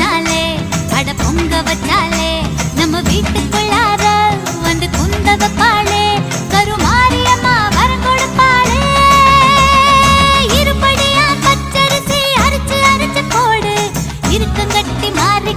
வச்சாலே அட பொங்க வச்சாலே நம்ம வீட்டுக்குள்ளார வந்து குந்த வைப்பாளே கருமாரியம்மா வரம் கொடுப்பாளே இருபடியா பச்சரிசி அரைச்சு அரைச்சு போடு இருக்கங்கட்டி மாறி